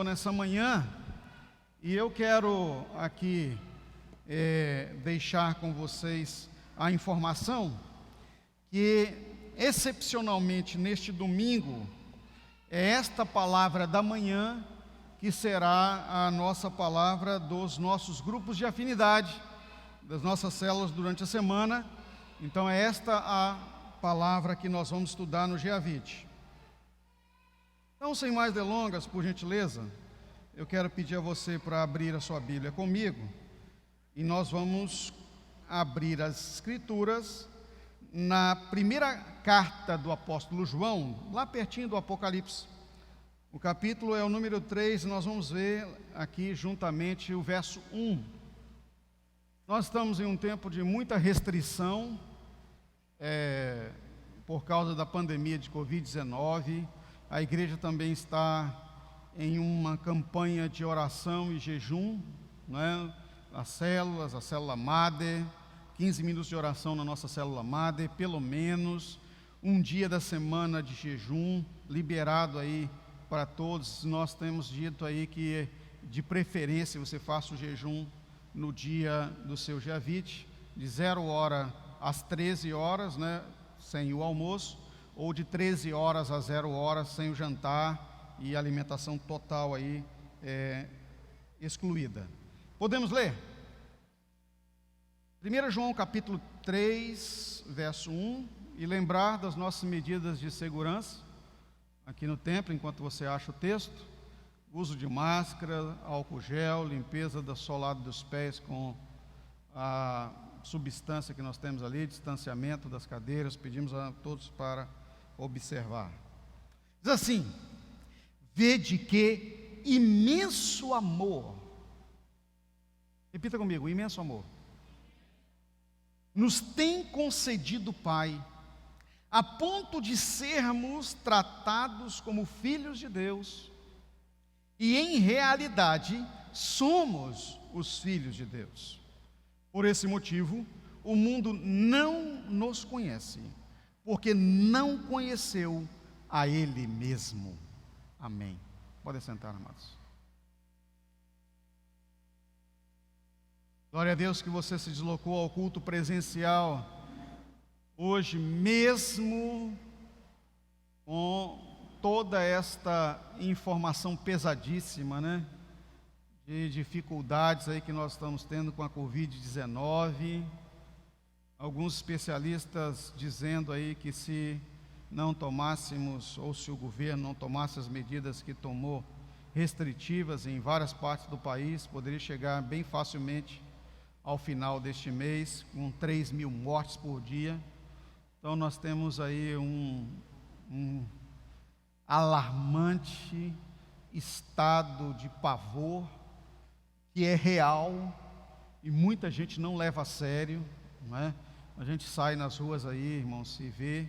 Senhor nessa manhã, e eu quero aqui deixar com vocês a informação que, excepcionalmente neste domingo, é esta palavra da manhã que será a nossa palavra dos nossos grupos de afinidade, das nossas células durante a semana. Então é esta a palavra que nós vamos estudar no GA20. Então, sem mais delongas, por gentileza, eu quero pedir a você para abrir a sua Bíblia comigo, e nós vamos abrir as Escrituras na primeira carta do apóstolo João, lá pertinho do Apocalipse. O capítulo é o número 3, nós vamos ver aqui juntamente o verso 1. Nós estamos em um tempo de muita restrição, por causa da pandemia de Covid-19. A igreja também está em uma campanha de oração e jejum, né? As células, a célula Mater, 15 minutos de oração na nossa célula Mater, pelo menos um dia da semana de jejum, liberado aí para todos. Nós temos dito aí que, de preferência, você faça o jejum no dia do seu GA20, de 0 hora às 13 horas, né, sem o almoço, ou de 13 horas a 0 horas, sem o jantar, e alimentação total aí excluída. Podemos ler? 1 João capítulo 3, verso 1, e lembrar das nossas medidas de segurança aqui no templo, enquanto você acha o texto: uso de máscara, álcool gel, limpeza do solado dos pés com a substância que nós temos ali, distanciamento das cadeiras. Pedimos a todos para observar. Diz assim: vede que imenso amor, repita comigo, imenso amor, nos tem concedido o Pai, a ponto de sermos tratados como filhos de Deus, e em realidade somos os filhos de Deus. Por esse motivo, o mundo não nos conhece, porque não conheceu a Ele mesmo. Amém. Podem sentar, amados. Glória a Deus que você se deslocou ao culto presencial hoje, mesmo com toda esta informação pesadíssima, né, de dificuldades aí que nós estamos tendo com a Covid-19. Alguns especialistas dizendo aí que se não tomássemos, ou se o governo não tomasse as medidas que tomou, restritivas em várias partes do país, poderia chegar bem facilmente ao final deste mês com 3 mil mortes por dia. Então nós temos aí um alarmante estado de pavor, que é real e muita gente não leva a sério, não é? A gente sai nas ruas aí, irmãos, se vê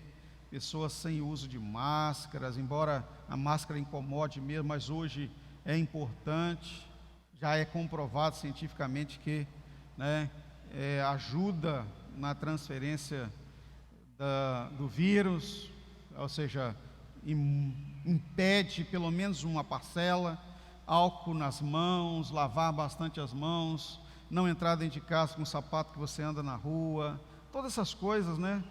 pessoas sem uso de máscaras, embora a máscara incomode mesmo, mas hoje é importante, já é comprovado cientificamente que, né, ajuda na transferência do vírus, ou seja, impede pelo menos uma parcela. Álcool nas mãos, lavar bastante as mãos, não entrar dentro de casa com o sapato que você anda na rua, todas essas coisas, né,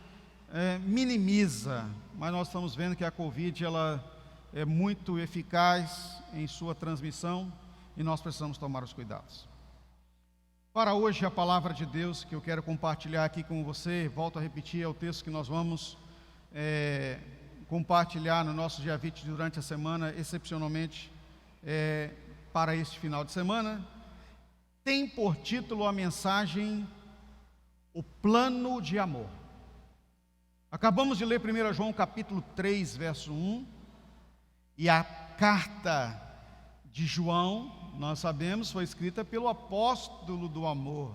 minimiza. Mas nós estamos vendo que a Covid, ela é muito eficaz em sua transmissão, e nós precisamos tomar os cuidados. Para hoje, a palavra de Deus que eu quero compartilhar aqui com você, volto a repetir, é o texto que nós vamos compartilhar no nosso GA20 durante a semana, excepcionalmente para este final de semana. Tem por título a mensagem: o plano de amor. Acabamos de ler 1 João capítulo 3, verso 1, e a carta de João, nós sabemos, foi escrita pelo apóstolo do amor.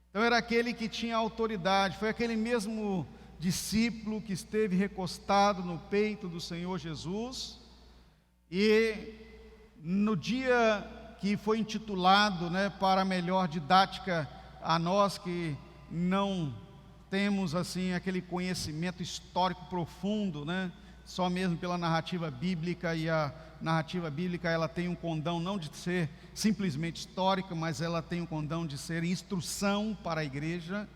Então era aquele que tinha autoridade, foi aquele mesmo discípulo que esteve recostado no peito do Senhor Jesus, e no dia que foi intitulado, né, para melhor didática a nós que não temos assim aquele conhecimento histórico profundo, né, só mesmo pela narrativa bíblica, e a narrativa bíblica ela tem um condão não de ser simplesmente histórica, mas ela tem um condão de ser instrução para a igreja.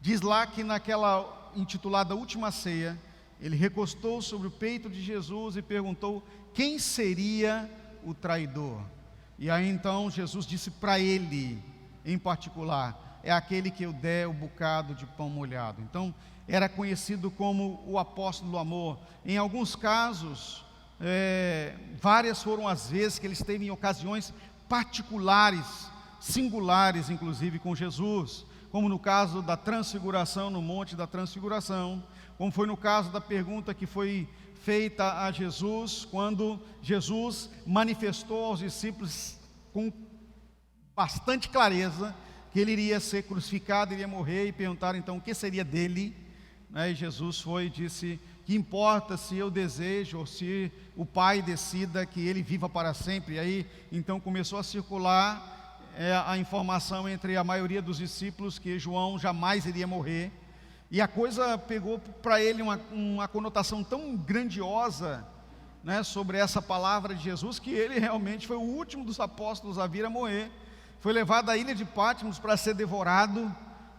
Diz lá que naquela intitulada Última Ceia, ele recostou sobre o peito de Jesus e perguntou quem seria o traidor. E aí então Jesus disse para ele, em particular, é aquele que eu der o bocado de pão molhado. Então era conhecido como o apóstolo do amor. Em alguns casos, várias foram as vezes que ele esteve em ocasiões particulares, singulares inclusive com Jesus, como no caso da transfiguração, no Monte da Transfiguração, como foi no caso da pergunta que foi feita a Jesus, quando Jesus manifestou aos discípulos com bastante clareza que ele iria ser crucificado, iria morrer, e perguntaram então o que seria dele, E Jesus foi e disse: que importa se eu desejo ou se o Pai decida que ele viva para sempre. E aí então começou a circular a informação entre a maioria dos discípulos que João jamais iria morrer, e a coisa pegou para ele uma conotação tão grandiosa, sobre essa palavra de Jesus, que ele realmente foi o último dos apóstolos a vir a morrer. Foi levado à ilha de Patmos para ser devorado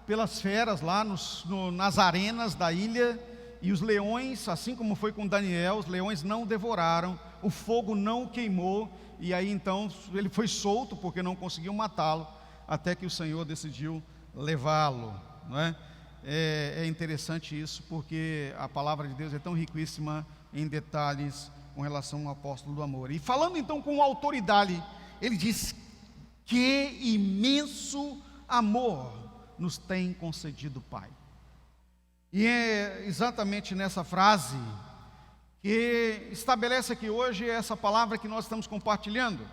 pelas feras lá nas arenas da ilha, e os leões, assim como foi com Daniel, os leões não o devoraram, o fogo não o queimou, e aí então ele foi solto porque não conseguiu matá-lo, até que o Senhor decidiu levá-lo, É interessante isso, porque a palavra de Deus é tão riquíssima em detalhes com relação ao apóstolo do amor. E falando então com autoridade, ele diz: que imenso amor nos tem concedido o Pai. E é exatamente nessa frase que estabelece aqui hoje essa palavra que nós estamos compartilhando,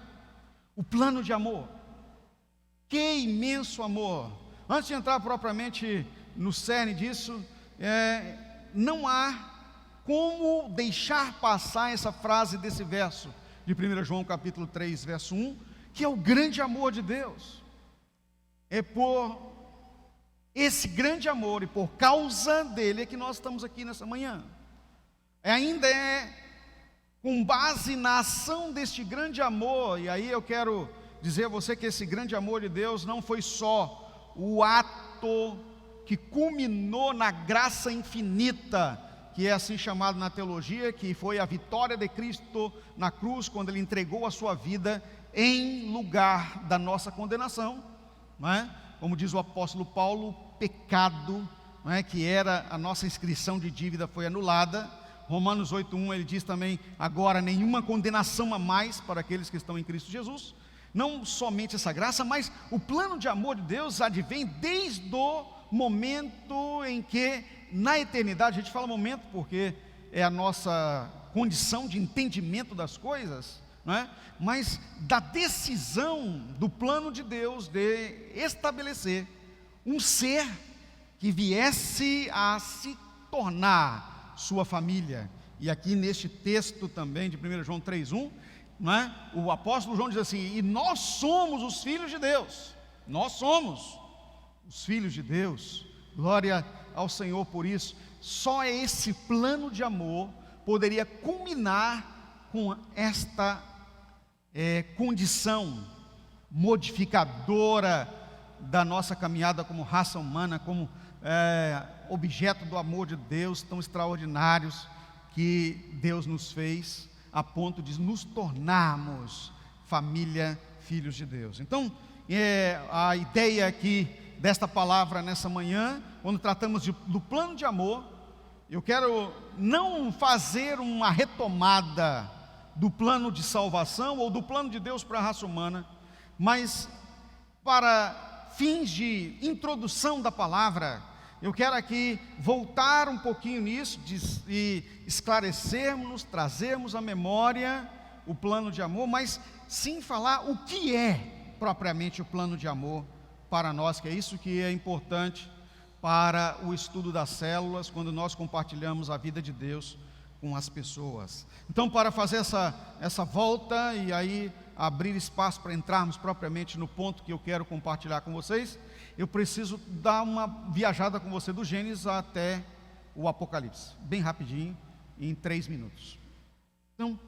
o plano de amor. Que imenso amor! Antes de entrar propriamente no cerne disso, não há como deixar passar essa frase desse verso de 1 João capítulo 3, verso 1, que é o grande amor de Deus. É por esse grande amor e por causa dele é que nós estamos aqui nessa manhã. Ainda é com base na ação deste grande amor, e aí eu quero dizer a você que esse grande amor de Deus não foi só o ato que culminou na graça infinita, que é assim chamado na teologia, que foi a vitória de Cristo na cruz, quando ele entregou a sua vida em lugar da nossa condenação, Como diz o apóstolo Paulo, o pecado, que era a nossa inscrição de dívida, foi anulada. Romanos 8:1 ele diz também: agora nenhuma condenação a mais para aqueles que estão em Cristo Jesus. Não somente essa graça, mas o plano de amor de Deus advém desde o momento em que, na eternidade, a gente fala momento porque é a nossa condição de entendimento das coisas, mas da decisão do plano de Deus de estabelecer um ser que viesse a se tornar sua família. E aqui neste texto também de 1 João 3:1, o apóstolo João diz assim: e nós somos os filhos de Deus. Nós somos os filhos de Deus. Glória ao Senhor por isso. Só esse plano de amor poderia culminar com esta condição modificadora da nossa caminhada como raça humana, como objeto do amor de Deus, tão extraordinários que Deus nos fez, a ponto de nos tornarmos família, filhos de Deus. Então, a ideia aqui desta palavra nessa manhã, quando tratamos do plano de amor, eu quero não fazer uma retomada do plano de salvação ou do plano de Deus para a raça humana, mas para fins de introdução da palavra, eu quero aqui voltar um pouquinho nisso e esclarecermos, trazermos à memória o plano de amor, mas sim falar o que é propriamente o plano de amor para nós, que é isso que é importante para o estudo das células, quando nós compartilhamos a vida de Deus com as pessoas. Então, para fazer essa volta e aí abrir espaço para entrarmos propriamente no ponto que eu quero compartilhar com vocês, eu preciso dar uma viajada com você do Gênesis até o Apocalipse, bem rapidinho, em 3 minutos. Então,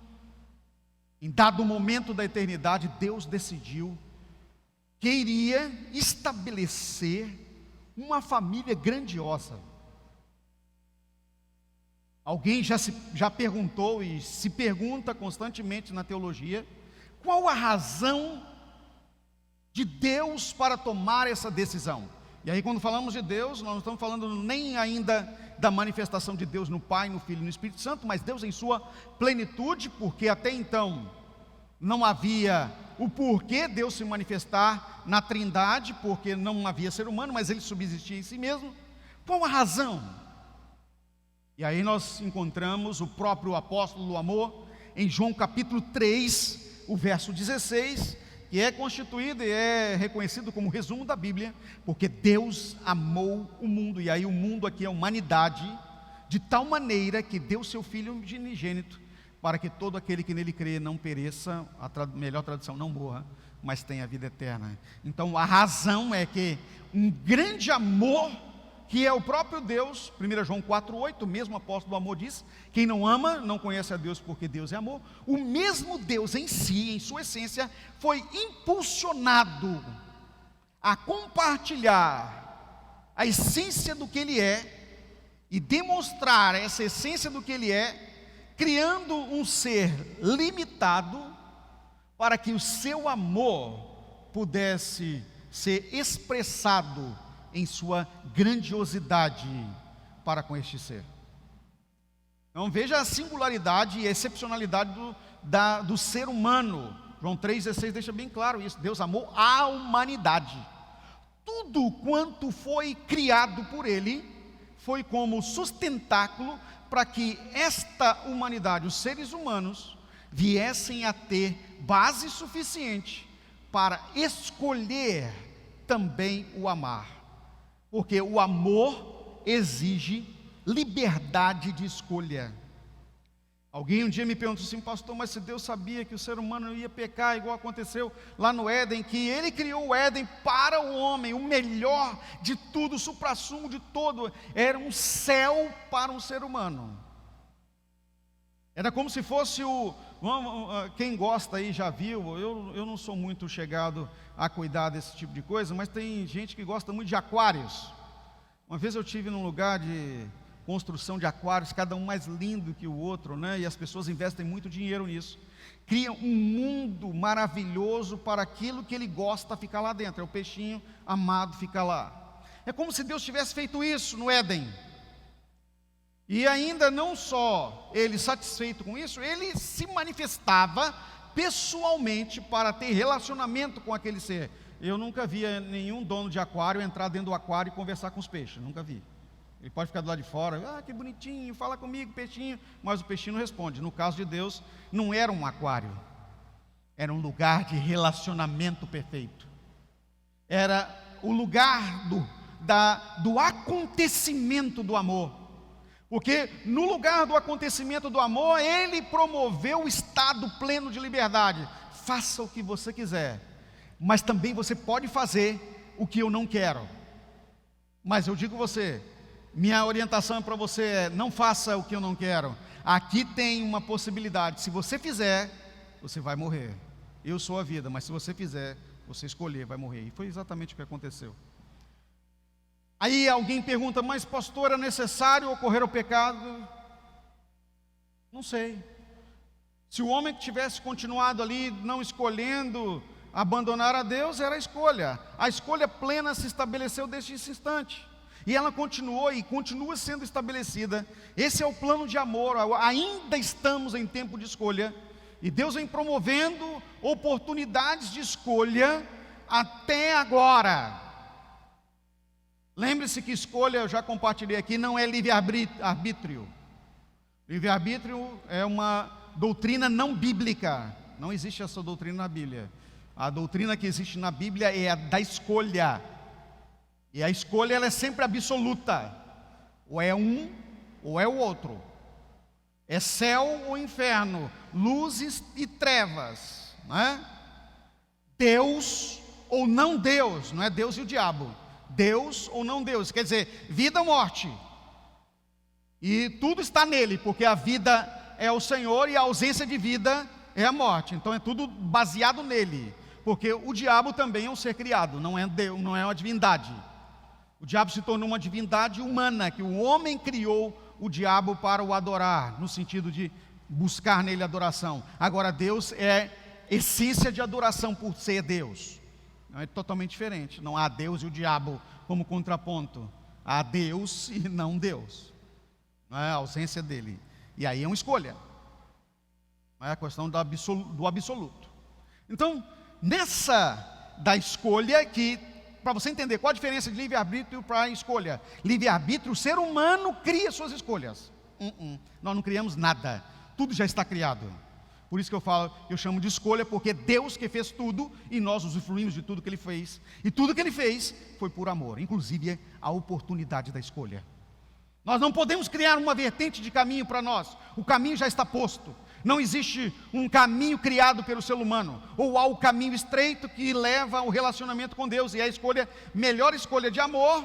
em dado momento da eternidade, Deus decidiu que iria estabelecer uma família grandiosa. Alguém já perguntou e se pergunta constantemente na teologia, qual a razão de Deus para tomar essa decisão? E aí, quando falamos de Deus, nós não estamos falando nem ainda da manifestação de Deus no Pai, no Filho e no Espírito Santo, mas Deus em sua plenitude, porque até então não havia o porquê Deus se manifestar na Trindade, porque não havia ser humano, mas ele subsistia em si mesmo. Qual a razão? E aí nós encontramos o próprio apóstolo do amor em João capítulo 3, o verso 16, que é constituído e é reconhecido como resumo da Bíblia, porque Deus amou o mundo, e aí o mundo aqui é a humanidade, de tal maneira que deu seu Filho unigênito, para que todo aquele que nele crê não pereça, melhor tradução, não morra, mas tenha vida eterna. Então a razão é que um grande amor, que é o próprio Deus, 1 João 4,8, o mesmo apóstolo do amor diz, quem não ama não conhece a Deus, porque Deus é amor. O mesmo Deus em si, em sua essência, foi impulsionado a compartilhar a essência do que Ele é, e demonstrar essa essência do que Ele é, criando um ser limitado, para que o seu amor pudesse ser expressado em sua grandiosidade para com este ser. Então veja a singularidade e a excepcionalidade do ser humano. João 3,16 deixa bem claro isso. Deus amou a humanidade. Tudo quanto foi criado por Ele foi como sustentáculo para que esta humanidade, os seres humanos, viessem a ter base suficiente para escolher também o amar. Porque o amor exige liberdade de escolha. Alguém um dia me perguntou assim, pastor, mas se Deus sabia que o ser humano ia pecar, igual aconteceu lá no Éden, que Ele criou o Éden para o homem, o melhor de tudo, o suprassumo de todo, era um céu para um ser humano. Era como se fosse quem gosta aí já viu, eu não sou muito chegado a cuidar desse tipo de coisa, mas tem gente que gosta muito de aquários. Uma vez eu estive num lugar de construção de aquários, cada um mais lindo que o outro, né? E as pessoas investem muito dinheiro nisso. Criam um mundo maravilhoso para aquilo que ele gosta ficar lá dentro. É o peixinho amado ficar lá. É como se Deus tivesse feito isso no Éden. E ainda não só ele satisfeito com isso, ele se manifestava pessoalmente para ter relacionamento com aquele ser. Eu nunca vi nenhum dono de aquário entrar dentro do aquário e conversar com os peixes, nunca vi. Ele pode ficar do lado de fora, que bonitinho, fala comigo, peixinho, mas o peixinho não responde. No caso de Deus, não era um aquário, era um lugar de relacionamento perfeito. Era o lugar do acontecimento do amor. Porque no lugar do acontecimento do amor, Ele promoveu o estado pleno de liberdade. Faça o que você quiser, mas também você pode fazer o que eu não quero. Mas eu digo você, minha orientação para você é, não faça o que eu não quero. Aqui tem uma possibilidade, se você fizer, você vai morrer. Eu sou a vida, mas se você fizer, você escolher, vai morrer. E foi exatamente o que aconteceu. Aí alguém pergunta, mas pastor, é necessário ocorrer o pecado? Não sei. Se o homem que tivesse continuado ali, não escolhendo abandonar a Deus, era a escolha. A escolha plena se estabeleceu desde esse instante. E ela continuou e continua sendo estabelecida. Esse é o plano de amor. Ainda estamos em tempo de escolha. E Deus vem promovendo oportunidades de escolha até agora. Lembre-se que escolha, eu já compartilhei aqui, não é livre-arbítrio. Livre-arbítrio é uma doutrina não bíblica. Não existe essa doutrina na Bíblia. A doutrina que existe na Bíblia é a da escolha. E a escolha ela é sempre absoluta. Ou é um, ou é o outro. É céu ou inferno, luzes e trevas, não é? Deus ou não Deus, não é Deus e o diabo. Deus ou não Deus, quer dizer, vida ou morte. E tudo está nele, porque a vida é o Senhor e a ausência de vida é a morte. Então é tudo baseado nele, porque o diabo também é um ser criado, não é Deus, não é uma divindade. O diabo se tornou uma divindade humana, que o homem criou o diabo para o adorar, no sentido de buscar nele adoração. Agora Deus é essência de adoração por ser Deus. Não é totalmente diferente. Não há Deus e o diabo como contraponto. Há Deus e não Deus. Não é a ausência dele. E aí é uma escolha. Não é a questão do absoluto. Então, nessa da escolha, que para você entender qual a diferença de livre-arbítrio para a escolha. Livre-arbítrio, o ser humano cria suas escolhas. Nós não criamos nada. Tudo já está criado. Por isso que eu chamo de escolha, porque Deus que fez tudo e nós usufruímos de tudo que Ele fez. E tudo que Ele fez foi por amor, inclusive a oportunidade da escolha. Nós não podemos criar uma vertente de caminho para nós. O caminho já está posto. Não existe um caminho criado pelo ser humano. Ou há o caminho estreito que leva ao relacionamento com Deus. E a melhor escolha de amor,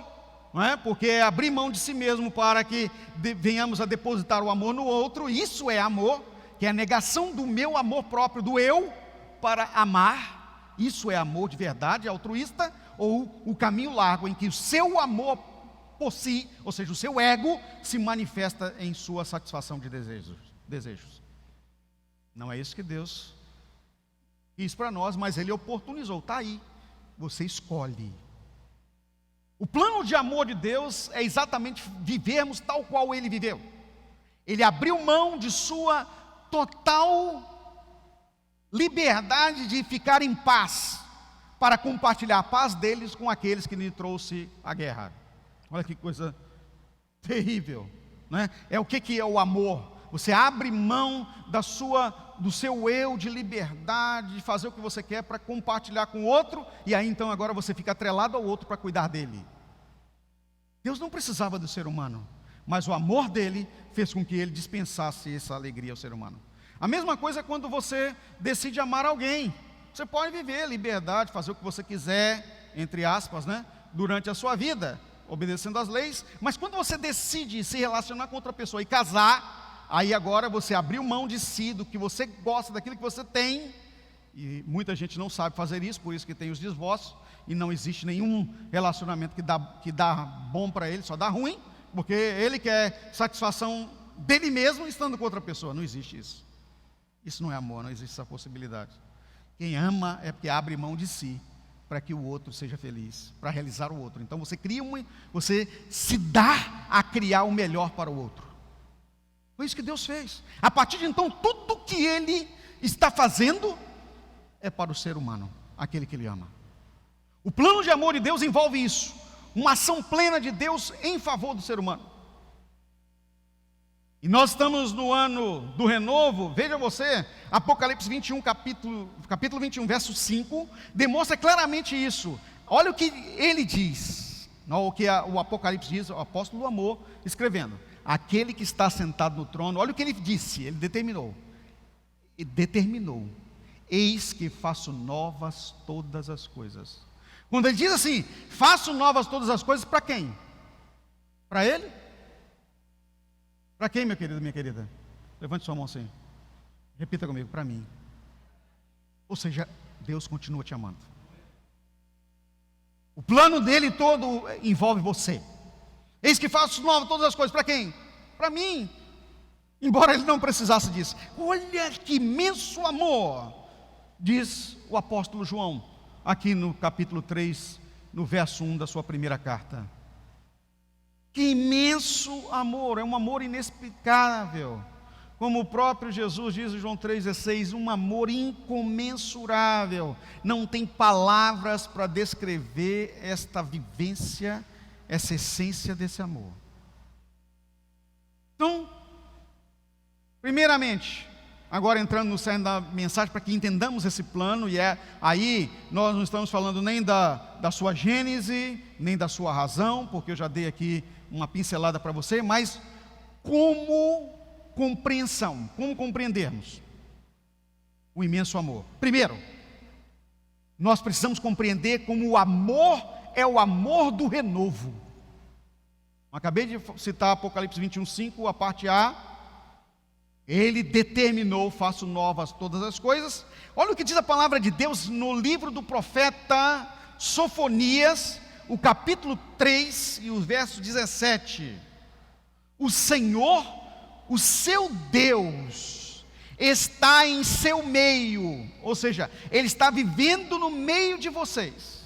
não é? Porque é abrir mão de si mesmo para que venhamos a depositar o amor no outro. Isso é amor, que é a negação do meu amor próprio, do eu, para amar. Isso é amor de verdade, altruísta. Ou o caminho largo em que o seu amor por si, ou seja, o seu ego, se manifesta em sua satisfação de desejos. Não é isso que Deus quis para nós, mas Ele oportunizou. Está aí, você escolhe. O plano de amor de Deus é exatamente vivermos tal qual Ele viveu. Ele abriu mão de sua total liberdade de ficar em paz, para compartilhar a paz deles com aqueles que lhe trouxe a guerra. Olha que coisa terrível, né? É o que é o amor? Você abre mão do seu eu de liberdade, de fazer o que você quer para compartilhar com o outro, e aí então agora você fica atrelado ao outro para cuidar dele. Deus não precisava do ser humano, mas o amor dele fez com que ele dispensasse essa alegria ao ser humano. A mesma coisa quando você decide amar alguém. Você pode viver liberdade, fazer o que você quiser, entre aspas, né, durante a sua vida, obedecendo às leis, mas quando você decide se relacionar com outra pessoa e casar, aí agora você abriu mão de si, do que você gosta, daquilo que você tem, e muita gente não sabe fazer isso, por isso que tem os divórcios, e não existe nenhum relacionamento que dá bom para ele, só dá ruim, porque ele quer satisfação dele mesmo estando com outra pessoa. Não existe isso. Isso não é amor, não existe essa possibilidade. Quem ama é porque abre mão de si, para que o outro seja feliz, para realizar o outro. Então você se dá a criar o melhor para o outro. Foi isso que Deus fez. A partir de então, tudo que Ele está fazendo é para o ser humano, aquele que Ele ama. O plano de amor de Deus envolve isso, uma ação plena de Deus em favor do ser humano. E nós estamos no ano do renovo. Veja você, Apocalipse 21, capítulo 21, verso 5, demonstra claramente isso. Olha o que ele diz, não, o que o Apocalipse diz, o apóstolo do amor, escrevendo: aquele que está sentado no trono, olha o que ele disse, ele determinou, eis que faço novas todas as coisas. Quando ele diz assim, faço novas todas as coisas, para quem? Para ele? Para quem, meu querido, minha querida? Levante sua mão assim. Repita comigo, para mim. Ou seja, Deus continua te amando. O plano dele todo envolve você. Eis que faço novas todas as coisas, para quem? Para mim. Embora ele não precisasse disso. Olha que imenso amor, diz o apóstolo João, aqui no capítulo 3, no verso 1 da sua primeira carta. Que imenso amor, é um amor inexplicável. Como o próprio Jesus diz em João 3,16, um amor incomensurável. Não tem palavras para descrever esta vivência, essa essência desse amor. Então, primeiramente, agora entrando no cerne da mensagem, para que entendamos esse plano, e aí nós não estamos falando nem da sua gênese, nem da sua razão, porque eu já dei aqui uma pincelada para você, mas como compreensão, como compreendermos o imenso amor. Primeiro, nós precisamos compreender como o amor é o amor do renovo. Acabei de citar Apocalipse 21:5, a parte A. Ele determinou, faço novas todas as coisas. Olha o que diz a palavra de Deus no livro do profeta Sofonias, o capítulo 3 e o verso 17. O Senhor, o seu Deus, está em seu meio, ou seja, Ele está vivendo no meio de vocês.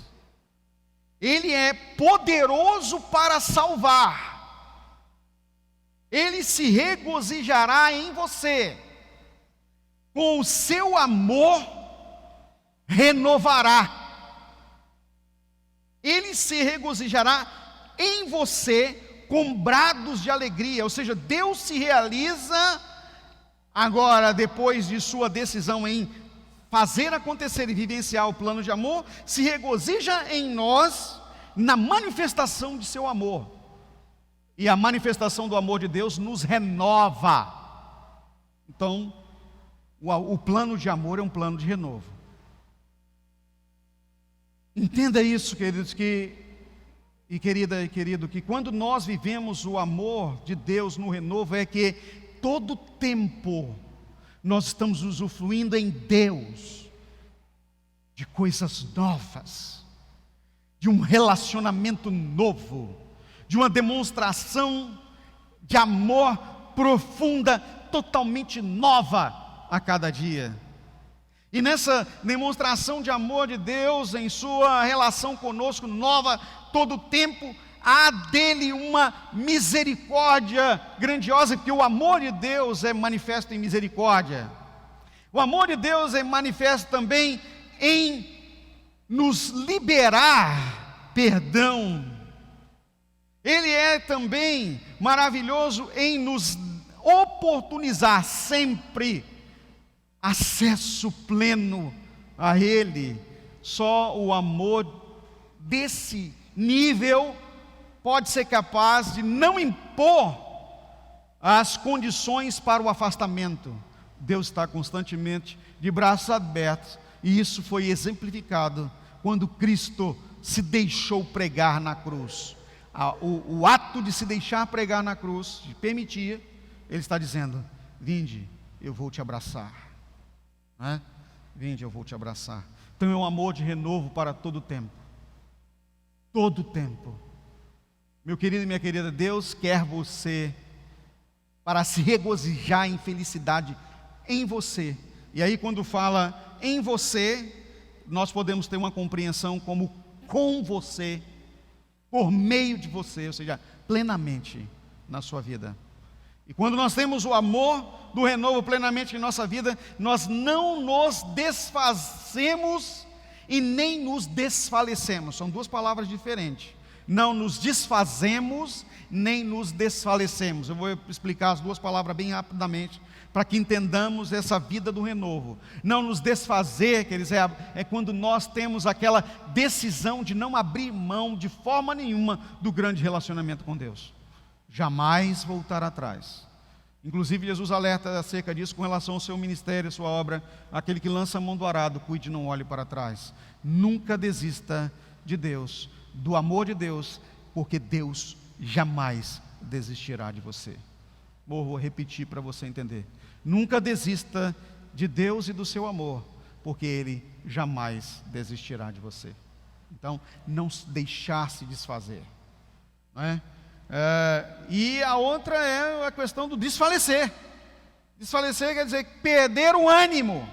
Ele é poderoso para salvar. Ele se regozijará em você. Com o seu amor renovará. Ele se regozijará em você com brados de alegria. Ou seja, Deus se realiza agora, depois de sua decisão em fazer acontecer e vivenciar o plano de amor, se regozija em nós na manifestação de seu amor. E a manifestação do amor de Deus nos renova. Então, o plano de amor é um plano de renovo. Entenda isso, queridos, e querida e querido, que quando nós vivemos o amor de Deus no renovo, é que todo tempo nós estamos usufruindo em Deus de coisas novas, de um relacionamento novo, de uma demonstração de amor profunda, totalmente nova a cada dia. E nessa demonstração de amor de Deus em sua relação conosco nova todo o tempo, há dele uma misericórdia grandiosa, porque o amor de Deus é manifesto em misericórdia. O amor de Deus é manifesto também em nos liberar perdão. Ele é também maravilhoso em nos oportunizar sempre acesso pleno a Ele. Só o amor desse nível pode ser capaz de não impor as condições para o afastamento. Deus está constantemente de braços abertos, e isso foi exemplificado quando Cristo se deixou pregar na cruz. O ato de se deixar pregar na cruz, de permitir, Ele está dizendo: vinde, eu vou te abraçar, não é? Vinde, eu vou te abraçar. Então é um amor de renovo para todo o tempo. Todo o tempo. Meu querido e minha querida, Deus quer você para se regozijar em felicidade em você. E aí quando fala em você, nós podemos ter uma compreensão como com você, por meio de você, ou seja, plenamente na sua vida. E quando nós temos o amor do renovo plenamente em nossa vida, nós não nos desfazemos e nem nos desfalecemos. São duas palavras diferentes. Não nos desfazemos nem nos desfalecemos. Eu vou explicar as duas palavras bem rapidamente, para que entendamos essa vida do renovo. Não nos desfazer, quer dizer, é quando nós temos aquela decisão de não abrir mão de forma nenhuma do grande relacionamento com Deus. Jamais voltar atrás. Inclusive Jesus alerta acerca disso com relação ao seu ministério, a sua obra. Aquele que lança a mão do arado, cuide e não olhe para trás. Nunca desista de Deus, do amor de Deus, porque Deus jamais desistirá de você. Vou repetir para você entender. Nunca desista de Deus e do seu amor, porque Ele jamais desistirá de você. Então, não deixar se desfazer, não é? E a outra é a questão do desfalecer. Desfalecer quer dizer perder o ânimo.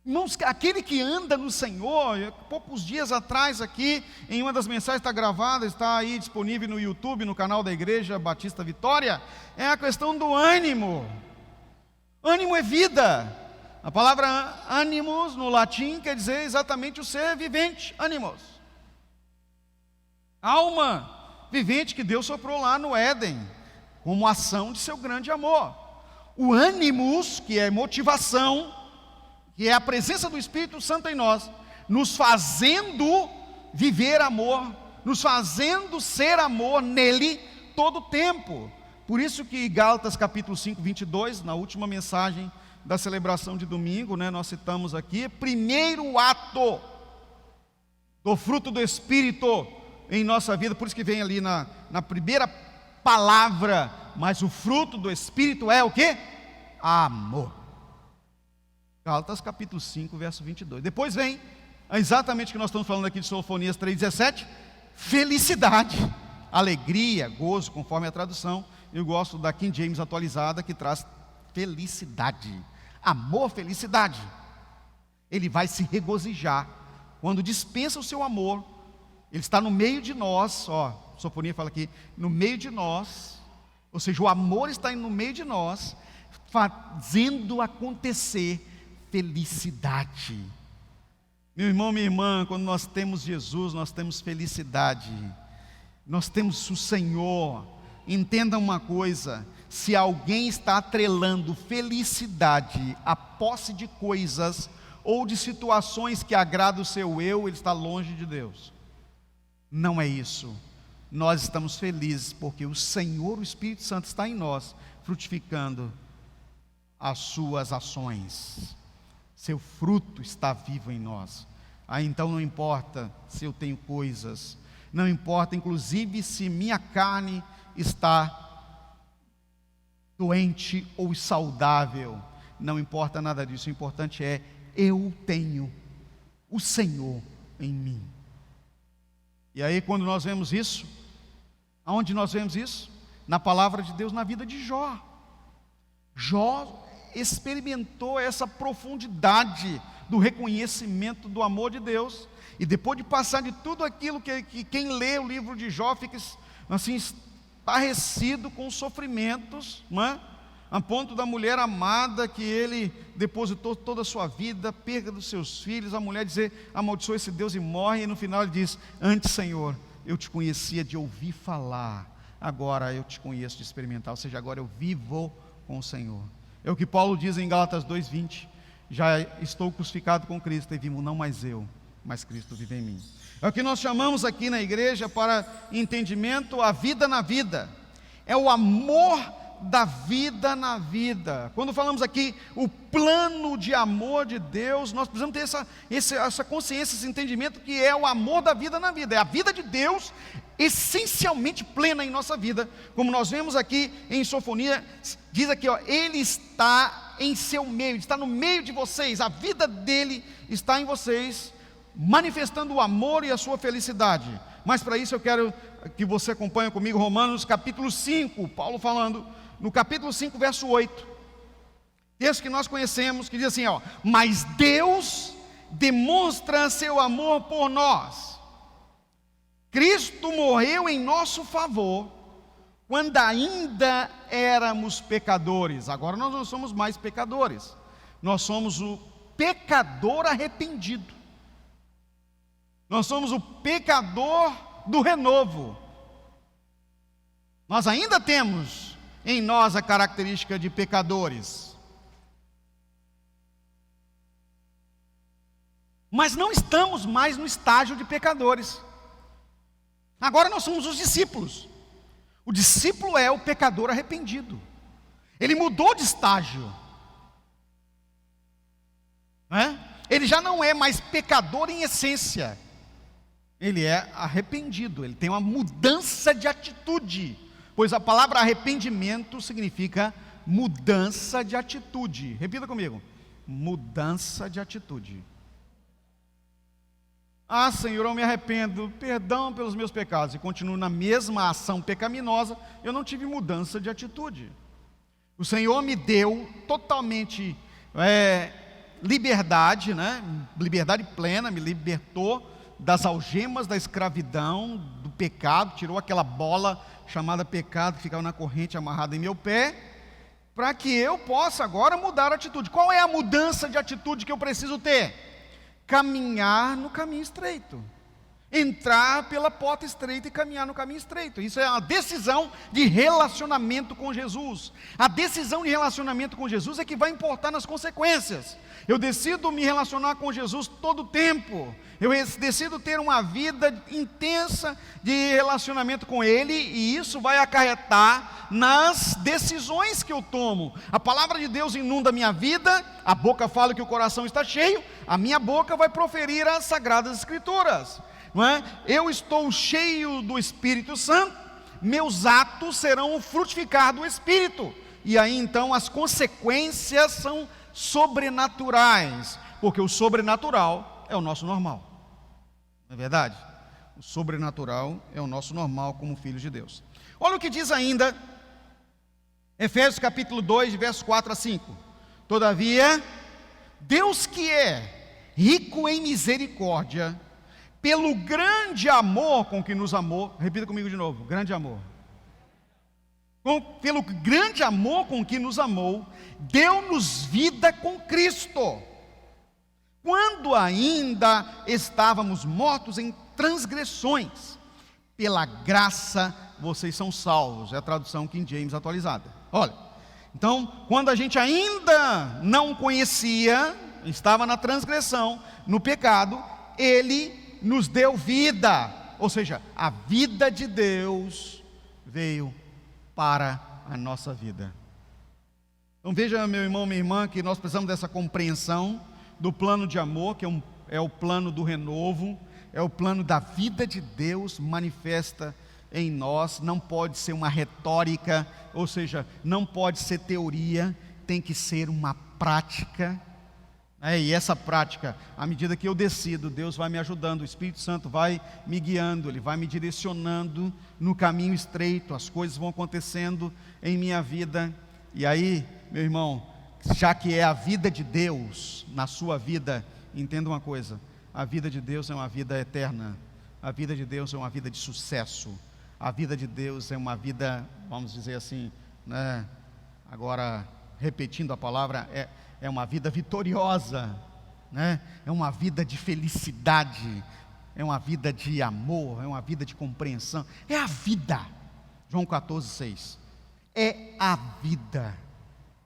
Irmãos, aquele que anda no Senhor, poucos dias atrás aqui, em uma das mensagens está gravada, está aí disponível no YouTube, no canal da Igreja Batista Vitória, é a questão do ânimo. Ânimo é vida. A palavra animus no latim quer dizer exatamente o ser vivente, animos. Alma vivente que Deus soprou lá no Éden, como ação de seu grande amor. O animus, que é motivação, que é a presença do Espírito Santo em nós, nos fazendo viver amor, nos fazendo ser amor nele todo o tempo. Por isso que Gálatas capítulo 5, 22, na última mensagem da celebração de domingo, nós citamos aqui, primeiro ato do fruto do Espírito em nossa vida, por isso que vem ali na primeira palavra, mas o fruto do Espírito é o quê? Amor. Gálatas capítulo 5, verso 22. Depois vem exatamente o que nós estamos falando aqui de Sofonias 3,17, felicidade, alegria, gozo, conforme a tradução. Eu gosto da King James atualizada, que traz felicidade, amor, felicidade. Ele vai se regozijar quando dispensa o seu amor. Ele está no meio de nós, Sofonia fala aqui, no meio de nós, ou seja, o amor está no meio de nós, fazendo acontecer felicidade. Meu irmão, minha irmã, quando nós temos Jesus, nós temos felicidade, nós temos o Senhor. Entenda uma coisa: se alguém está atrelando felicidade à posse de coisas ou de situações que agradam o seu eu, ele está longe de Deus. Não é isso. Nós estamos felizes porque o Senhor, o Espírito Santo, está em nós, frutificando as suas ações. Seu fruto está vivo em nós. Aí então não importa se eu tenho coisas, não importa inclusive se minha carne está doente ou saudável, não importa nada disso. O importante é: eu tenho o Senhor em mim. E aí, quando nós vemos isso, aonde nós vemos isso? Na palavra de Deus, na vida de Jó. Jó experimentou essa profundidade do reconhecimento do amor de Deus, e depois de passar de tudo aquilo que quem lê o livro de Jó fica assim estarrecido com os sofrimentos, não é? A ponto da mulher amada que ele depositou toda a sua vida, perda dos seus filhos, a mulher dizer: amaldiçoa esse Deus e morre. E no final ele diz: antes, Senhor, eu te conhecia de ouvir falar, agora eu te conheço de experimentar, ou seja, agora eu vivo com o Senhor. É o que Paulo diz em Gálatas 2:20: já estou crucificado com Cristo, e vivo não mais eu, mas Cristo vive em mim. É o que nós chamamos aqui na igreja, para entendimento, a vida na vida. É o amor da vida na vida. Quando falamos aqui o plano de amor de Deus, nós precisamos ter essa consciência, esse entendimento que é o amor da vida na vida. É a vida de Deus essencialmente plena em nossa vida. Como nós vemos aqui em Sofonia, diz aqui, Ele está em seu meio, Ele está no meio de vocês, a vida dele está em vocês, manifestando o amor e a sua felicidade. Mas para isso eu quero que você acompanhe comigo Romanos capítulo 5, Paulo falando no capítulo 5, verso 8, texto que nós conhecemos, que diz assim, mas Deus demonstra seu amor por nós. Cristo morreu em nosso favor, quando ainda éramos pecadores. Agora nós não somos mais pecadores, nós somos o pecador arrependido, nós somos o pecador do renovo. Nós ainda temos em nós a característica de pecadores, mas não estamos mais no estágio de pecadores. Agora nós somos os discípulos. O discípulo é o pecador arrependido. Ele mudou de estágio, né? Ele já não é mais pecador em essência, ele é arrependido, ele tem uma mudança de atitude, pois a palavra arrependimento significa mudança de atitude. Repita comigo: mudança de atitude. Ah, Senhor, eu me arrependo, perdão pelos meus pecados, e continuo na mesma ação pecaminosa. Eu não tive mudança de atitude. O Senhor me deu totalmente liberdade, né? Liberdade plena, me libertou das algemas da escravidão, do pecado, tirou aquela bola chamada pecado que ficava na corrente amarrada em meu pé, para que eu possa agora mudar a atitude. Qual é a mudança de atitude que eu preciso ter? Caminhar no caminho estreito, entrar pela porta estreita e caminhar no caminho estreito. Isso é uma decisão de relacionamento com Jesus. A decisão de relacionamento com Jesus é que vai importar nas consequências. Eu decido me relacionar com Jesus todo o tempo, eu decido ter uma vida intensa de relacionamento com Ele, e isso vai acarretar nas decisões que eu tomo. A palavra de Deus inunda a minha vida, a boca fala que o coração está cheio, a minha boca vai proferir as sagradas escrituras, não é? Eu estou cheio do Espírito Santo, meus atos serão o frutificar do Espírito. E aí então as consequências são sobrenaturais, porque o sobrenatural é o nosso normal, não é verdade? O sobrenatural é o nosso normal como filhos de Deus. Olha o que diz ainda Efésios capítulo 2, versos 4 a 5. Todavia, Deus que é rico em misericórdia, pelo grande amor com que nos amou, repita comigo de novo, grande amor. Pelo grande amor com que nos amou, deu-nos vida com Cristo, quando ainda estávamos mortos em transgressões. Pela graça vocês são salvos, é a tradução King James atualizada. Olha, então, quando a gente ainda não conhecia, estava na transgressão, no pecado, Ele nos deu vida, ou seja, a vida de Deus veio para a nossa vida. Então veja, meu irmão, minha irmã, que nós precisamos dessa compreensão do plano de amor, que é o plano do renovo, é o plano da vida de Deus manifesta em nós. Não pode ser uma retórica, ou seja, não pode ser teoria, tem que ser uma prática. E essa prática, à medida que eu decido, Deus vai me ajudando, o Espírito Santo vai me guiando, Ele vai me direcionando no caminho estreito, as coisas vão acontecendo em minha vida. E aí, meu irmão, já que é a vida de Deus na sua vida, entenda uma coisa: a vida de Deus é uma vida eterna, a vida de Deus é uma vida de sucesso, a vida de Deus é uma vida, vamos dizer assim, né? Agora, repetindo a palavra, é uma vida vitoriosa, né? É uma vida de felicidade, é uma vida de amor, é uma vida de compreensão, é a vida. João 14:6, é a vida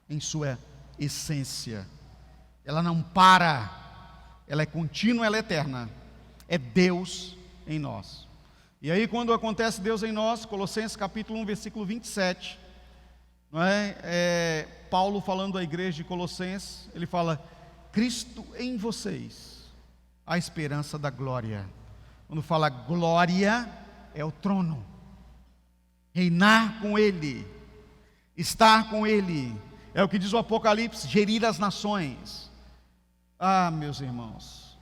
em sua essência, ela não para, ela é contínua, ela é eterna, é Deus em nós. E aí quando acontece Deus em nós, Colossenses capítulo 1, versículo 27, não é? Paulo falando à igreja de Colossenses, ele fala: Cristo em vocês, a esperança da glória. Quando fala glória, é o trono, reinar com Ele, estar com Ele, é o que diz o Apocalipse, gerir as nações. Ah, meus irmãos,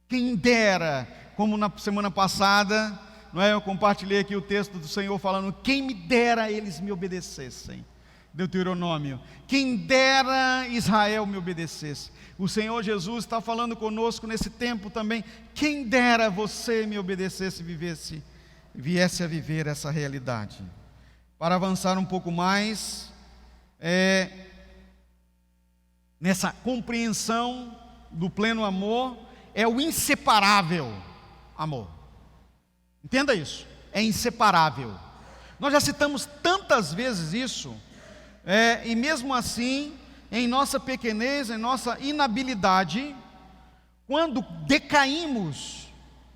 quem dera, como na semana passada, não é? Eu compartilhei aqui o texto do Senhor falando: quem me dera eles me obedecessem. Deuteronômio, quem dera Israel me obedecesse. O Senhor Jesus está falando conosco nesse tempo também: quem dera você me obedecesse e viesse a viver essa realidade. Para avançar um pouco mais, nessa compreensão do pleno amor, é o inseparável amor. Entenda isso, é inseparável. Nós já citamos tantas vezes isso, e mesmo assim, em nossa pequenez, em nossa inabilidade, quando decaímos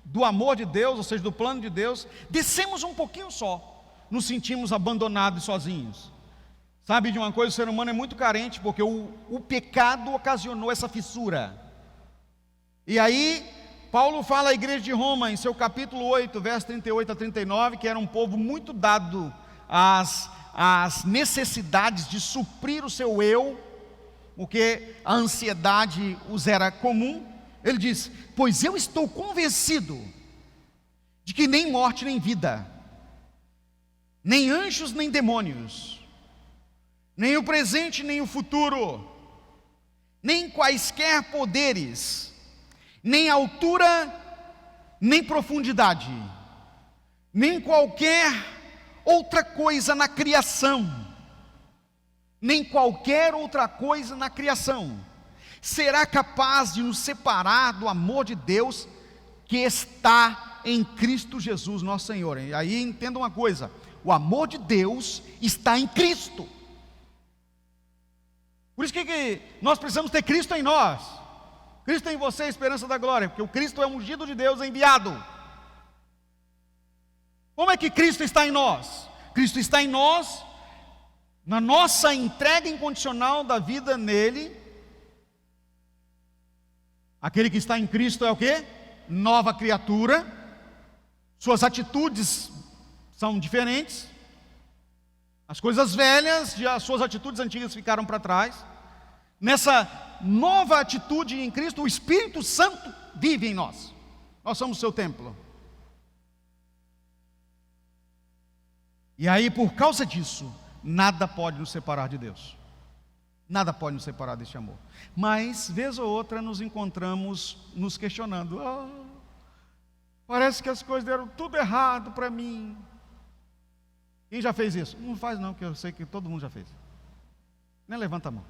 do amor de Deus, ou seja, do plano de Deus, descemos um pouquinho só, nos sentimos abandonados e sozinhos. Sabe de uma coisa, o ser humano é muito carente, porque o pecado ocasionou essa fissura. E aí, Paulo fala à igreja de Roma, em seu capítulo 8, versos 38 a 39, que era um povo muito dado às necessidades de suprir o seu eu, porque a ansiedade os era comum. Ele diz: pois eu estou convencido de que nem morte nem vida, nem anjos nem demônios, nem o presente nem o futuro, nem quaisquer poderes, nem altura, nem profundidade, nem qualquer outra coisa na criação, nem qualquer outra coisa na criação será capaz de nos separar do amor de Deus que está em Cristo Jesus nosso Senhor. E aí entenda uma coisa: o amor de Deus está em Cristo. Por isso que nós precisamos ter Cristo em nós. Cristo em você, a esperança da glória, porque o Cristo é o ungido de Deus enviado. Como é que Cristo está em nós? Cristo está em nós, na nossa entrega incondicional da vida nele. Aquele que está em Cristo é o quê? Nova criatura. Suas atitudes são diferentes. As coisas velhas, as suas atitudes antigas ficaram para trás. Nessa nova atitude em Cristo, o Espírito Santo vive em nós. Nós somos o seu templo. E aí, por causa disso, nada pode nos separar de Deus. Nada pode nos separar deste amor. Mas, vez ou outra, nos encontramos nos questionando. Parece que as coisas deram tudo errado para mim. Quem já fez isso? Não faz não, que eu sei que todo mundo já fez. Nem levanta a mão.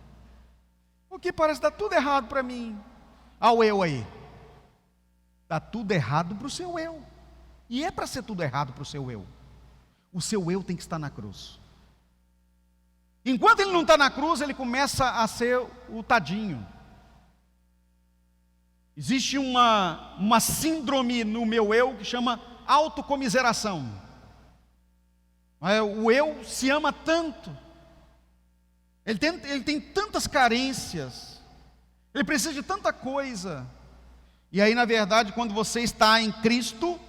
Porque parece que dá tudo errado para mim. Olha o eu aí. Dá tudo errado para o seu eu. E é para ser tudo errado para o seu eu. O seu eu tem que estar na cruz. Enquanto ele não está na cruz, ele começa a ser o tadinho. Existe uma síndrome no meu eu que chama autocomiseração. O eu se ama tanto, ele tem tantas carências, ele precisa de tanta coisa. E aí, na verdade, quando você está em Cristo,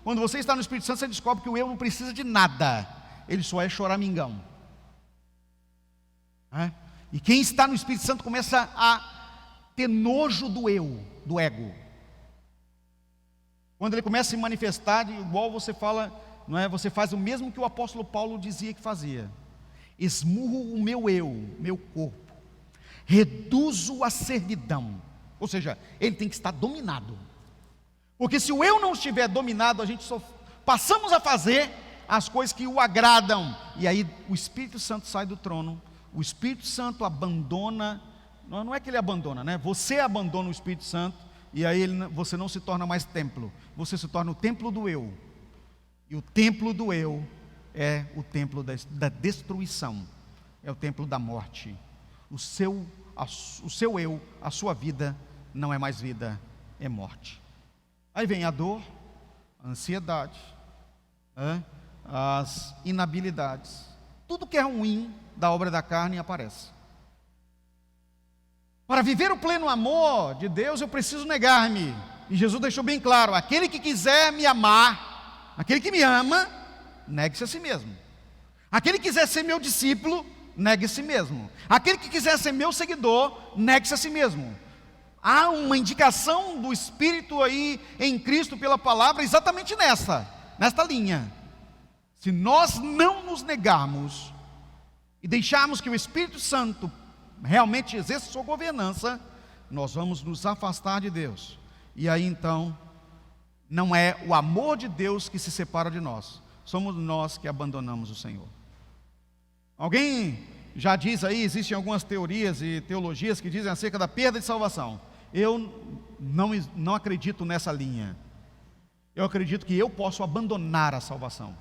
quando você está no Espírito Santo, você descobre que o eu não precisa de nada, ele só é choramingão. E quem está no Espírito Santo começa a ter nojo do eu, do ego. Quando ele começa a se manifestar, igual você fala, não é? Você faz o mesmo que o apóstolo Paulo dizia que fazia. Esmurro o meu eu, meu corpo, reduzo a servidão. Ou seja, ele tem que estar dominado. Porque se o eu não estiver dominado, a gente só passamos a fazer as coisas que o agradam. E aí o Espírito Santo sai do trono. O Espírito Santo abandona, não é que ele abandona, né? Você abandona o Espírito Santo, e aí você não se torna mais templo, você se torna o templo do eu. E o templo do eu é o templo da destruição, é o templo da morte. O seu eu, a sua vida, não é mais vida, é morte. Aí vem a dor, a ansiedade, as inabilidades, tudo que é ruim da obra da carne aparece. Para viver o pleno amor de Deus, eu preciso negar-me. E Jesus deixou bem claro: aquele que quiser me amar, aquele que me ama, negue-se a si mesmo. Aquele que quiser ser meu discípulo, negue a si mesmo. Aquele que quiser ser meu seguidor, negue-se a si mesmo. Há uma indicação do Espírito aí em Cristo pela palavra exatamente nesta linha. Se nós não nos negarmos e deixarmos que o Espírito Santo realmente exerça sua governança, nós vamos nos afastar de Deus. E aí então, não é o amor de Deus que se separa de nós, somos nós que abandonamos o Senhor. Alguém já diz aí, existem algumas teorias e teologias que dizem acerca da perda de salvação. Eu não acredito nessa linha. Eu acredito que eu posso abandonar a salvação.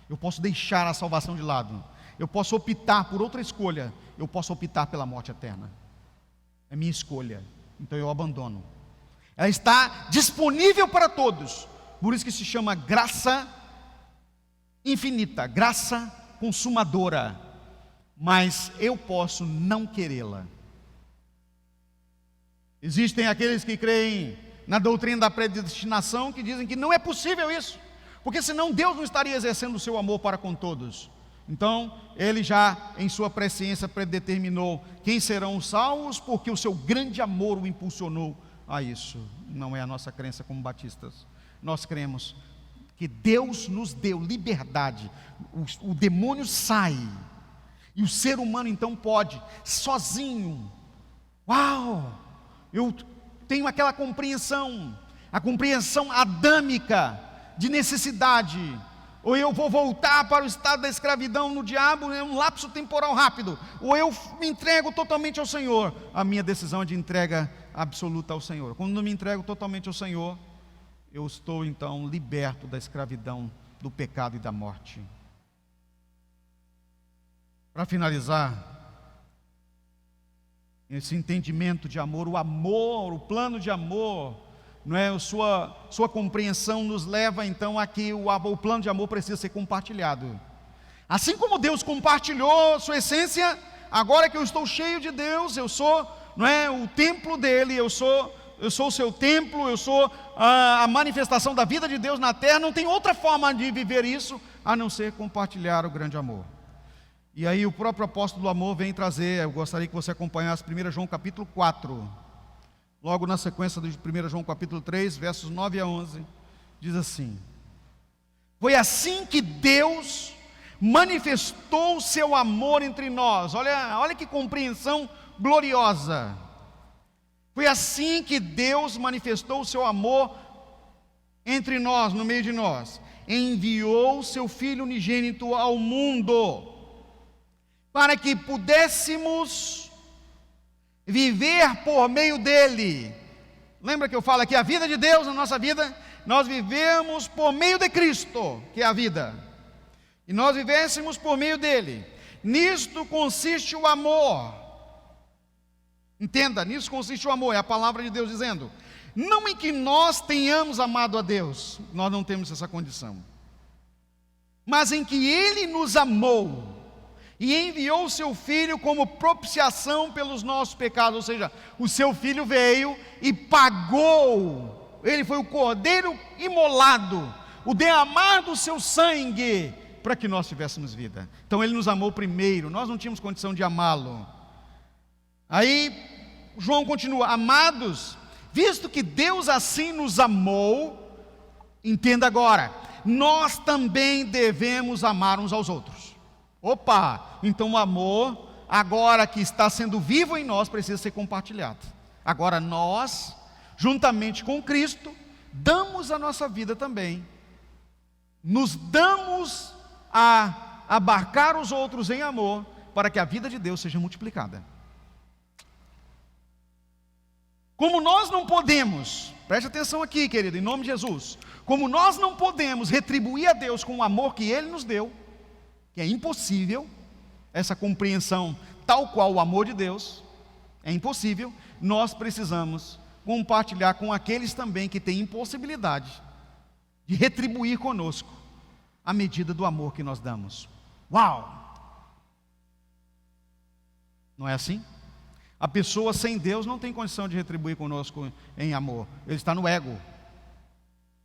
Eu posso deixar a salvação de lado. Eu posso optar por outra escolha. Eu posso optar pela morte eterna. É minha escolha. Então eu abandono. Ela está disponível para todos. Por isso que se chama graça infinita, graça consumadora. Mas eu posso não querê-la. Existem aqueles que creem na doutrina da predestinação, que dizem que não é possível isso, porque senão Deus não estaria exercendo o seu amor para com todos. Então, Ele já em sua presciência predeterminou quem serão os salvos, porque o seu grande amor o impulsionou a isso. Não é a nossa crença como batistas. Nós cremos que Deus nos deu liberdade, o demônio sai, e o ser humano então pode, sozinho, eu tenho aquela compreensão, a compreensão adâmica de necessidade, ou eu vou voltar para o estado da escravidão no diabo, é um lapso temporal rápido, ou eu me entrego totalmente ao Senhor. A minha decisão é de entrega absoluta ao Senhor. Quando não me entrego totalmente ao Senhor, eu estou então liberto da escravidão, do pecado e da morte. Para finalizar, esse entendimento de amor, o plano de amor, não é? Sua compreensão nos leva então a que o plano de amor precisa ser compartilhado. Assim como Deus compartilhou sua essência, agora que eu estou cheio de Deus, eu sou, não é, o templo dele, eu sou eu sou o seu templo, eu sou a manifestação da vida de Deus na terra. Não tem outra forma de viver isso a não ser compartilhar o grande amor. E aí o próprio apóstolo do amor vem trazer, eu gostaria que você acompanhasse 1 João capítulo 4, logo na sequência de 1 João capítulo 3, versos 9 a 11, diz assim: foi assim que Deus manifestou o seu amor entre nós. Olha que compreensão gloriosa. Foi assim que Deus manifestou o seu amor entre nós, no meio de nós. Enviou o seu Filho unigênito ao mundo, para que pudéssemos viver por meio dele. Lembra que eu falo aqui, a vida de Deus na nossa vida, nós vivemos por meio de Cristo, que é a vida, e nós vivêssemos por meio dele. Nisto consiste o amor. Entenda, nisso consiste o amor, é a palavra de Deus dizendo, não em que nós tenhamos amado a Deus, nós não temos essa condição, mas em que Ele nos amou e enviou o seu Filho como propiciação pelos nossos pecados. Ou seja, o seu Filho veio e pagou, Ele foi o cordeiro imolado, o derramar do seu sangue, para que nós tivéssemos vida. Então Ele nos amou primeiro, nós não tínhamos condição de amá-lo. Aí João continua: amados, visto que Deus assim nos amou, entenda agora, nós também devemos amar uns aos outros. Opa, então o amor, agora que está sendo vivo em nós, precisa ser compartilhado. Agora nós, juntamente com Cristo, damos a nossa vida também, nos damos a abarcar os outros em amor, para que a vida de Deus seja multiplicada. Como nós não podemos, preste atenção aqui, querido, em nome de Jesus, como nós não podemos retribuir a Deus com o amor que Ele nos deu, que é impossível, essa compreensão tal qual o amor de Deus, é impossível, nós precisamos compartilhar com aqueles também que têm impossibilidade de retribuir conosco a medida do amor que nós damos. Uau! Não é assim? A pessoa sem Deus não tem condição de retribuir conosco em amor. Ele está no ego.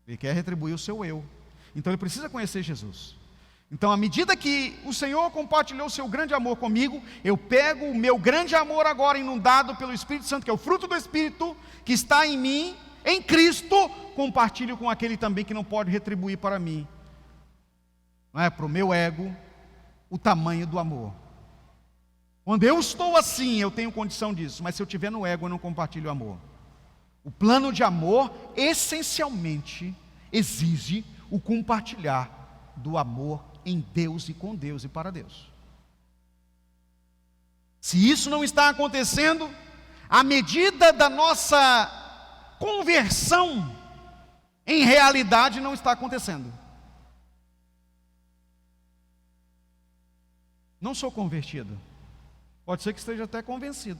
Ele quer retribuir o seu eu. Então ele precisa conhecer Jesus. Então, à medida que o Senhor compartilhou o seu grande amor comigo, eu pego o meu grande amor agora inundado pelo Espírito Santo, que é o fruto do Espírito, que está em mim, em Cristo, compartilho com aquele também que não pode retribuir para mim, não é, para o meu ego, o tamanho do amor. Quando eu estou assim, eu tenho condição disso, mas se eu estiver no ego, eu não compartilho o amor. O plano de amor, essencialmente, exige o compartilhar do amor em Deus e com Deus e para Deus. Se isso não está acontecendo, à medida da nossa conversão, em realidade não está acontecendo. Não sou convertido. Pode ser que esteja até convencido,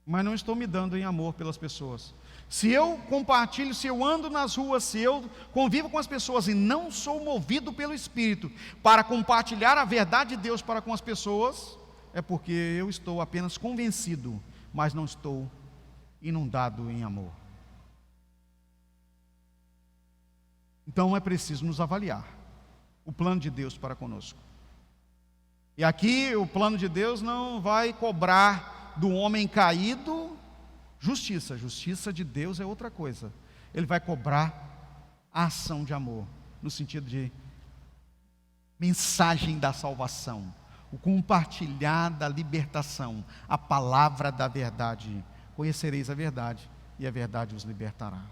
mas não estou me dando em amor pelas pessoas. Se eu compartilho, se eu ando nas ruas, se eu convivo com as pessoas e não sou movido pelo Espírito para compartilhar a verdade de Deus para com as pessoas, é porque eu estou apenas convencido, mas não estou inundado em amor. Então é preciso nos avaliar o plano de Deus para conosco. E aqui o plano de Deus não vai cobrar do homem caído justiça. Justiça de Deus é outra coisa. Ele vai cobrar a ação de amor, no sentido de mensagem da salvação, o compartilhar da libertação, a palavra da verdade. Conhecereis a verdade, e a verdade os libertará.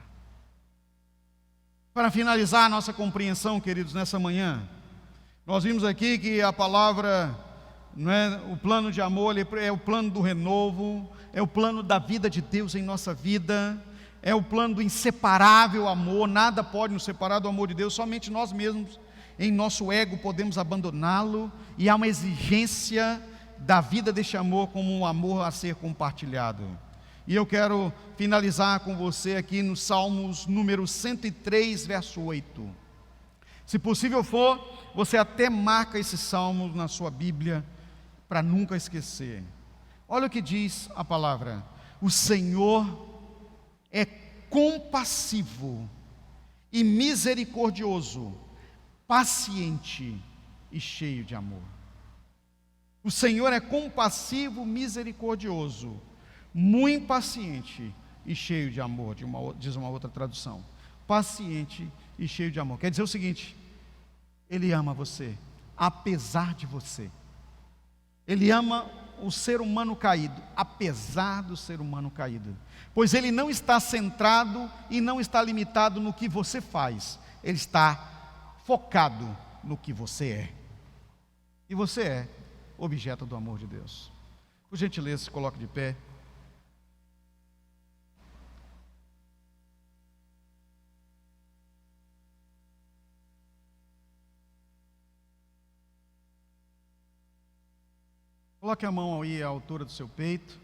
Para finalizar a nossa compreensão, queridos, nessa manhã, nós vimos aqui que a palavra, não é, o plano de amor é o plano do renovo, é o plano da vida de Deus em nossa vida, é o plano do inseparável amor. Nada pode nos separar do amor de Deus, somente nós mesmos, em nosso ego, podemos abandoná-lo, e há uma exigência da vida deste amor como um amor a ser compartilhado. E eu quero finalizar com você aqui no Salmos número 103, verso 8. Se possível for, você até marca esse salmo na sua Bíblia, para nunca esquecer. Olha o que diz a palavra: o Senhor é compassivo e misericordioso, paciente e cheio de amor. O Senhor é compassivo, misericordioso, muito paciente e cheio de amor, diz uma outra tradução. Paciente e cheio de amor. Quer dizer o seguinte: Ele ama você, apesar de você. Ele ama o ser humano caído, apesar do ser humano caído. Pois Ele não está centrado e não está limitado no que você faz. Ele está focado no que você é. E você é objeto do amor de Deus. Por gentileza, se coloque de pé. Coloque a mão aí à altura do seu peito.